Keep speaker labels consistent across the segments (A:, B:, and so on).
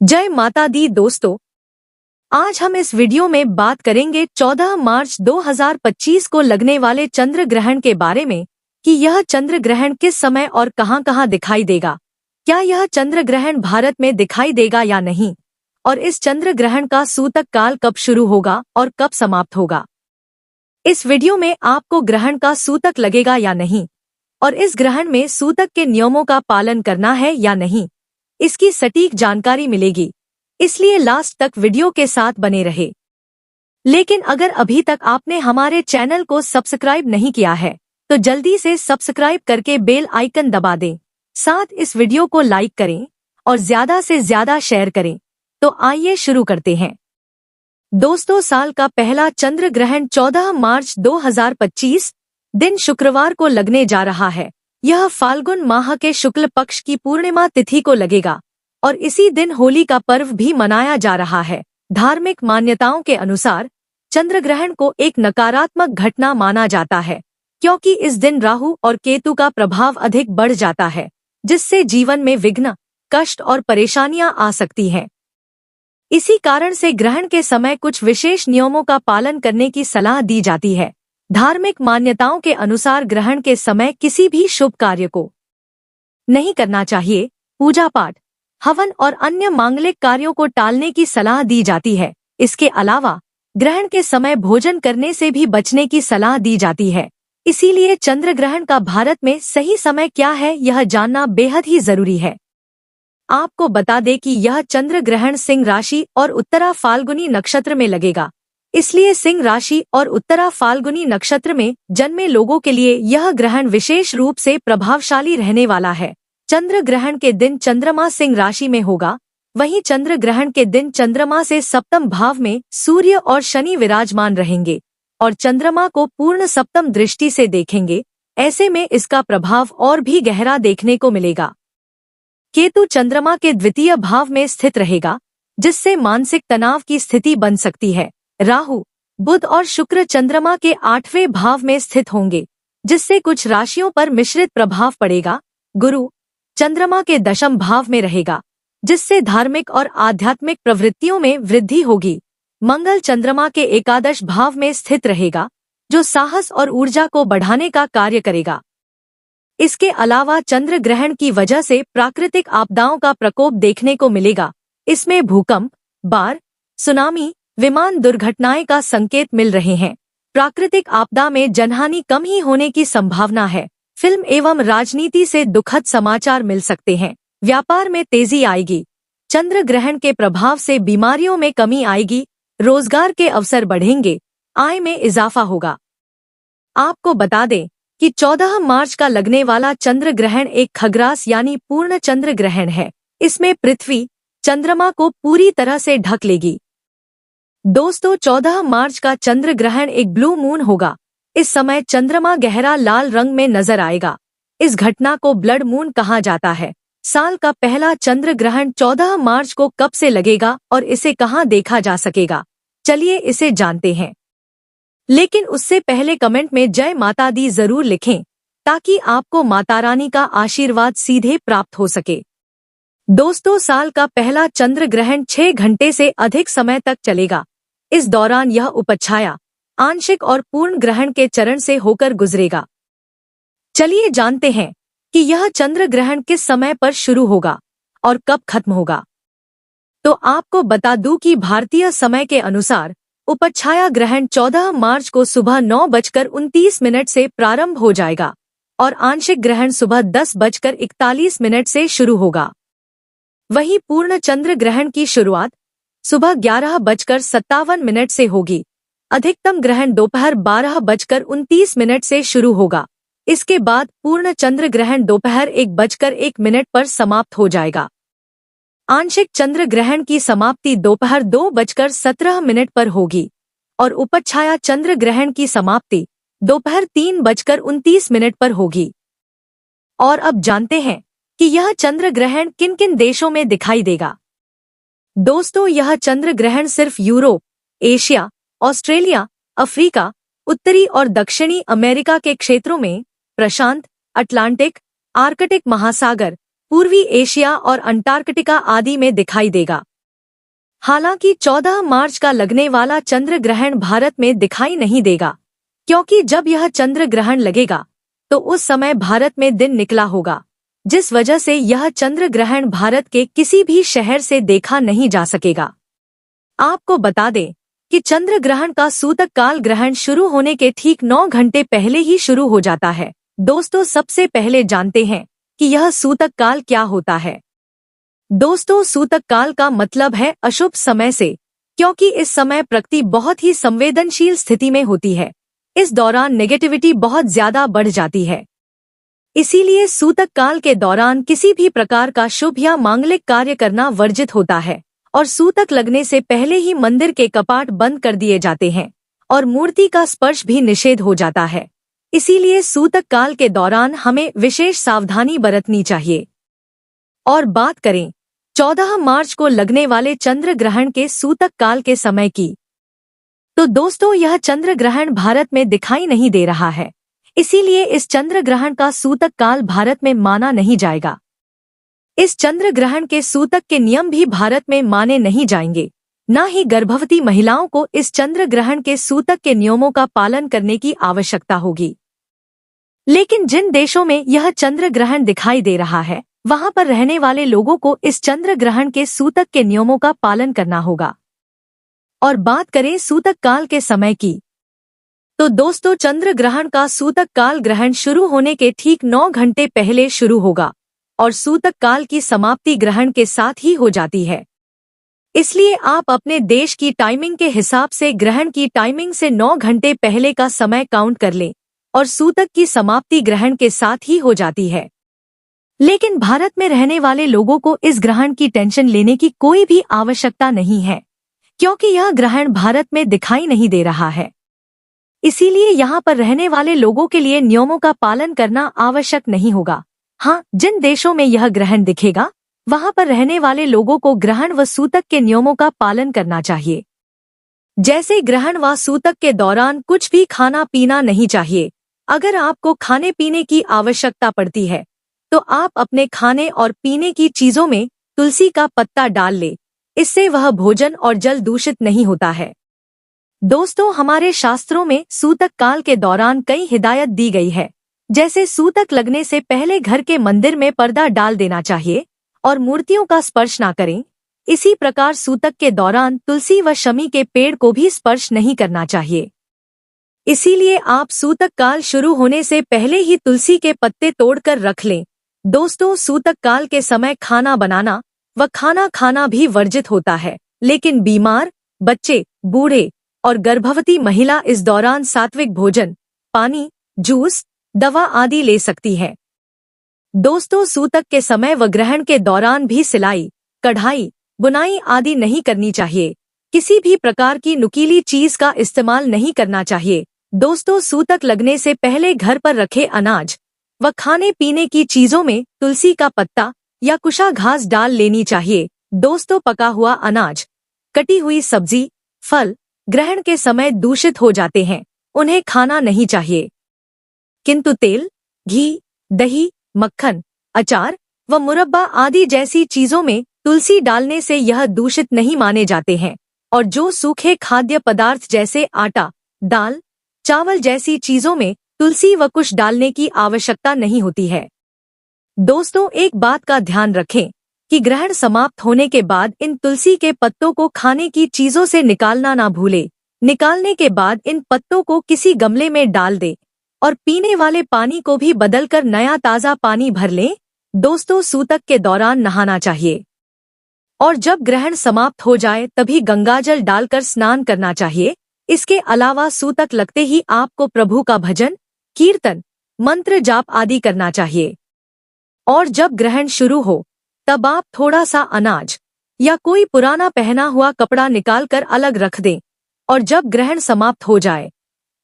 A: जय माता दी दोस्तों, आज हम इस वीडियो में बात करेंगे 14 मार्च 2025 को लगने वाले चंद्र ग्रहण के बारे में कि यह चंद्र ग्रहण किस समय और कहां-कहां दिखाई देगा। क्या यह चंद्र ग्रहण भारत में दिखाई देगा या नहीं, और इस चंद्र ग्रहण का सूतक काल कब शुरू होगा और कब समाप्त होगा। इस वीडियो में आपको ग्रहण का सूतक लगेगा या नहीं, और इस ग्रहण में सूतक के नियमों का पालन करना है या नहीं, इसकी सटीक जानकारी मिलेगी, इसलिए लास्ट तक वीडियो के साथ बने रहे। लेकिन अगर अभी तक आपने हमारे चैनल को सब्सक्राइब नहीं किया है तो जल्दी से सब्सक्राइब करके बेल आइकन दबा दें, साथ इस वीडियो को लाइक करें और ज्यादा से ज्यादा शेयर करें। तो आइए शुरू करते हैं। दोस्तों, साल का पहला चंद्र ग्रहण 14 मार्च 2025 दिन शुक्रवार को लगने जा रहा है। यह फाल्गुन माह के शुक्ल पक्ष की पूर्णिमा तिथि को लगेगा और इसी दिन होली का पर्व भी मनाया जा रहा है। धार्मिक मान्यताओं के अनुसार चंद्र ग्रहण को एक नकारात्मक घटना माना जाता है, क्योंकि इस दिन राहु और केतु का प्रभाव अधिक बढ़ जाता है, जिससे जीवन में विघ्न, कष्ट और परेशानियां आ सकती हैं। इसी कारण से ग्रहण के समय कुछ विशेष नियमों का पालन करने की सलाह दी जाती है। धार्मिक मान्यताओं के अनुसार ग्रहण के समय किसी भी शुभ कार्य को नहीं करना चाहिए। पूजा पाठ, हवन और अन्य मांगलिक कार्यों को टालने की सलाह दी जाती है। इसके अलावा ग्रहण के समय भोजन करने से भी बचने की सलाह दी जाती है। इसीलिए चंद्र ग्रहण का भारत में सही समय क्या है, यह जानना बेहद ही जरूरी है। आपको बता दें कि यह चंद्र ग्रहण सिंह राशि और उत्तरा फाल्गुनी नक्षत्र में लगेगा, इसलिए सिंह राशि और उत्तरा फाल्गुनी नक्षत्र में जन्मे लोगों के लिए यह ग्रहण विशेष रूप से प्रभावशाली रहने वाला है। चंद्र ग्रहण के दिन चंद्रमा सिंह राशि में होगा, वहीं चंद्र ग्रहण के दिन चंद्रमा से सप्तम भाव में सूर्य और शनि विराजमान रहेंगे और चंद्रमा को पूर्ण सप्तम दृष्टि से देखेंगे। ऐसे में इसका प्रभाव और भी गहरा देखने को मिलेगा। केतु चंद्रमा के द्वितीय भाव में स्थित रहेगा, जिससे मानसिक तनाव की स्थिति बन सकती है। राहु, बुध और शुक्र चंद्रमा के 8वें भाव में स्थित होंगे, जिससे कुछ राशियों पर मिश्रित प्रभाव पड़ेगा। गुरु चंद्रमा के दशम भाव में रहेगा, जिससे धार्मिक और आध्यात्मिक प्रवृत्तियों में वृद्धि होगी। मंगल चंद्रमा के एकादश भाव में स्थित रहेगा, जो साहस और ऊर्जा को बढ़ाने का कार्य करेगा। इसके अलावा चंद्र ग्रहण की वजह से प्राकृतिक आपदाओं का प्रकोप देखने को मिलेगा। इसमें भूकंप, बाढ़, सुनामी, विमान दुर्घटनाएं का संकेत मिल रहे हैं। प्राकृतिक आपदा में जनहानि कम ही होने की संभावना है। फिल्म एवं राजनीति से दुखद समाचार मिल सकते हैं। व्यापार में तेजी आएगी। चंद्र ग्रहण के प्रभाव से बीमारियों में कमी आएगी, रोजगार के अवसर बढ़ेंगे, आय में इजाफा होगा। आपको बता दें कि 14 मार्च का लगने वाला चंद्र ग्रहण एक खग्रास यानी पूर्ण चंद्र ग्रहण है। इसमें पृथ्वी चंद्रमा को पूरी तरह से ढक लेगी। दोस्तों, 14 मार्च का चंद्र ग्रहण एक ब्लू मून होगा। इस समय चंद्रमा गहरा लाल रंग में नजर आएगा। इस घटना को ब्लड मून कहा जाता है। साल का पहला चंद्र ग्रहण 14 मार्च को कब से लगेगा और इसे कहां देखा जा सकेगा, चलिए इसे जानते हैं। लेकिन उससे पहले कमेंट में जय माता दी जरूर लिखें, ताकि आपको माता रानी का आशीर्वाद सीधे प्राप्त हो सके। दोस्तों, साल का पहला चंद्र ग्रहण 6 घंटे से अधिक समय तक चलेगा। इस दौरान यह उपछाया, आंशिक और पूर्ण ग्रहण के चरण से होकर गुजरेगा। चलिए जानते हैं कि यह चंद्र ग्रहण किस समय पर शुरू होगा और कब खत्म होगा। तो आपको बता दूं कि भारतीय समय के अनुसार उपछाया ग्रहण 14 मार्च को सुबह 9:29 से प्रारंभ हो जाएगा और आंशिक ग्रहण सुबह 10:41 से शुरू होगा। वहीं पूर्ण चंद्र ग्रहण की शुरुआत सुबह 11:57 से होगी। अधिकतम ग्रहण दोपहर 12:29 से शुरू होगा। इसके बाद पूर्ण चंद्र ग्रहण दोपहर 1:01 पर समाप्त हो जाएगा। आंशिक चंद्र ग्रहण की समाप्ति दोपहर 2:17 पर होगी और उपछाया चंद्र ग्रहण की समाप्ति दोपहर 3:29 पर होगी। और अब जानते हैं कि यह चंद्र ग्रहण किन किन देशों में दिखाई देगा। दोस्तों, यह चंद्र ग्रहण सिर्फ यूरोप, एशिया, ऑस्ट्रेलिया, अफ्रीका, उत्तरी और दक्षिणी अमेरिका के क्षेत्रों में, प्रशांत, अटलांटिक, आर्कटिक महासागर, पूर्वी एशिया और अंटार्कटिका आदि में दिखाई देगा। हालांकि 14 मार्च का लगने वाला चंद्र ग्रहण भारत में दिखाई नहीं देगा, क्योंकि जब यह चंद्र ग्रहण लगेगा तो उस समय भारत में दिन निकला होगा, जिस वजह से यह चंद्र ग्रहण भारत के किसी भी शहर से देखा नहीं जा सकेगा। आपको बता दें कि चंद्र ग्रहण का सूतक काल ग्रहण शुरू होने के ठीक 9 घंटे पहले ही शुरू हो जाता है। दोस्तों, सबसे पहले जानते हैं कि यह सूतक काल क्या होता है। दोस्तों, सूतक काल का मतलब है अशुभ समय से, क्योंकि इस समय प्रकृति बहुत ही संवेदनशील स्थिति में होती है। इस दौरान नेगेटिविटी बहुत ज्यादा बढ़ जाती है। इसीलिए सूतक काल के दौरान किसी भी प्रकार का शुभ या मांगलिक कार्य करना वर्जित होता है और सूतक लगने से पहले ही मंदिर के कपाट बंद कर दिए जाते हैं और मूर्ति का स्पर्श भी निषेध हो जाता है। इसीलिए सूतक काल के दौरान हमें विशेष सावधानी बरतनी चाहिए। और बात करें 14 मार्च को लगने वाले चंद्र ग्रहण के सूतक काल के समय की, तो दोस्तों यह चंद्र ग्रहण भारत में दिखाई नहीं दे रहा है। इसीलिए इस चंद्र ग्रहण का सूतक काल भारत में माना नहीं जाएगा। इस चंद्र ग्रहण के सूतक के नियम भी भारत में माने नहीं जाएंगे। न ही गर्भवती महिलाओं को इस चंद्र ग्रहण के सूतक के नियमों का पालन करने की आवश्यकता होगी। लेकिन जिन देशों में यह चंद्र ग्रहण दिखाई दे रहा है, वहां पर रहने वाले लोगों को इस चंद्र ग्रहण के सूतक के नियमों का पालन करना होगा। और बात करें सूतक काल के समय की, तो दोस्तों चंद्र ग्रहण का सूतक काल ग्रहण शुरू होने के ठीक 9 घंटे पहले शुरू होगा और सूतक काल की समाप्ति ग्रहण के साथ ही हो जाती है। इसलिए आप अपने देश की टाइमिंग के हिसाब से ग्रहण की टाइमिंग से 9 घंटे पहले का समय काउंट कर लें और सूतक की समाप्ति ग्रहण के साथ ही हो जाती है। लेकिन भारत में रहने वाले लोगों को इस ग्रहण की टेंशन लेने की कोई भी आवश्यकता नहीं है, क्योंकि यह ग्रहण भारत में दिखाई नहीं दे रहा है। इसीलिए यहाँ पर रहने वाले लोगों के लिए नियमों का पालन करना आवश्यक नहीं होगा। हाँ, जिन देशों में यह ग्रहण दिखेगा वहां पर रहने वाले लोगों को ग्रहण व सूतक के नियमों का पालन करना चाहिए। जैसे ग्रहण व सूतक के दौरान कुछ भी खाना पीना नहीं चाहिए। अगर आपको खाने पीने की आवश्यकता पड़ती है तो आप अपने खाने और पीने की चीजों में तुलसी का पत्ता डाल ले। इससे वह भोजन और जल दूषित नहीं होता है। दोस्तों, हमारे शास्त्रों में सूतक काल के दौरान कई हिदायत दी गई है। जैसे सूतक लगने से पहले घर के मंदिर में पर्दा डाल देना चाहिए और मूर्तियों का स्पर्श ना करें। इसी प्रकार सूतक के दौरान तुलसी व शमी के पेड़ को भी स्पर्श नहीं करना चाहिए। इसीलिए आप सूतक काल शुरू होने से पहले ही तुलसी के पत्ते तोड़कर रख लें। दोस्तों, सूतक काल के समय खाना बनाना व खाना खाना भी वर्जित होता है, लेकिन बीमार, बच्चे, बूढ़े और गर्भवती महिला इस दौरान सात्विक भोजन, पानी, जूस, दवा आदि ले सकती है। दोस्तों, सूतक के समय व ग्रहण के दौरान भी सिलाई, कढ़ाई, बुनाई आदि नहीं करनी चाहिए। किसी भी प्रकार की नुकीली चीज का इस्तेमाल नहीं करना चाहिए। दोस्तों, सूतक लगने से पहले घर पर रखे अनाज व खाने पीने की चीजों में तुलसी का पत्ता या कुशा घास डाल लेनी चाहिए। दोस्तों, पका हुआ अनाज, कटी हुई सब्जी, फल ग्रहण के समय दूषित हो जाते हैं, उन्हें खाना नहीं चाहिए। किंतु तेल, घी, दही, मक्खन, अचार व मुरब्बा आदि जैसी चीजों में तुलसी डालने से यह दूषित नहीं माने जाते हैं। और जो सूखे खाद्य पदार्थ जैसे आटा, दाल, चावल जैसी चीजों में तुलसी व कुश डालने की आवश्यकता नहीं होती है। दोस्तों, एक बात का ध्यान रखें कि ग्रहण समाप्त होने के बाद इन तुलसी के पत्तों को खाने की चीजों से निकालना ना भूले। निकालने के बाद इन पत्तों को किसी गमले में डाल दे और पीने वाले पानी को भी बदलकर नया ताज़ा पानी भर लें। दोस्तों, सूतक के दौरान नहाना चाहिए और जब ग्रहण समाप्त हो जाए तभी गंगाजल डालकर स्नान करना चाहिए। इसके अलावा सूतक लगते ही आपको प्रभु का भजन, कीर्तन, मंत्र जाप आदि करना चाहिए। और जब ग्रहण शुरू हो तब आप थोड़ा सा अनाज या कोई पुराना पहना हुआ कपड़ा निकालकर अलग रख दें और जब ग्रहण समाप्त हो जाए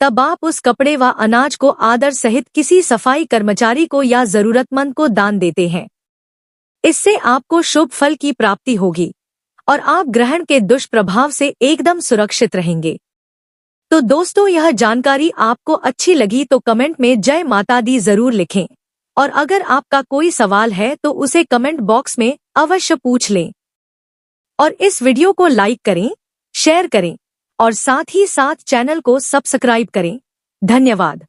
A: तब आप उस कपड़े व अनाज को आदर सहित किसी सफाई कर्मचारी को या जरूरतमंद को दान देते हैं। इससे आपको शुभ फल की प्राप्ति होगी और आप ग्रहण के दुष्प्रभाव से एकदम सुरक्षित रहेंगे। तो दोस्तों, यह जानकारी आपको अच्छी लगी तो कमेंट में जय माता दी जरूर लिखें और अगर आपका कोई सवाल है तो उसे कमेंट बॉक्स में अवश्य पूछ लें। और इस वीडियो को लाइक करें, शेयर करें और साथ ही साथ चैनल को सब्सक्राइब करें। धन्यवाद।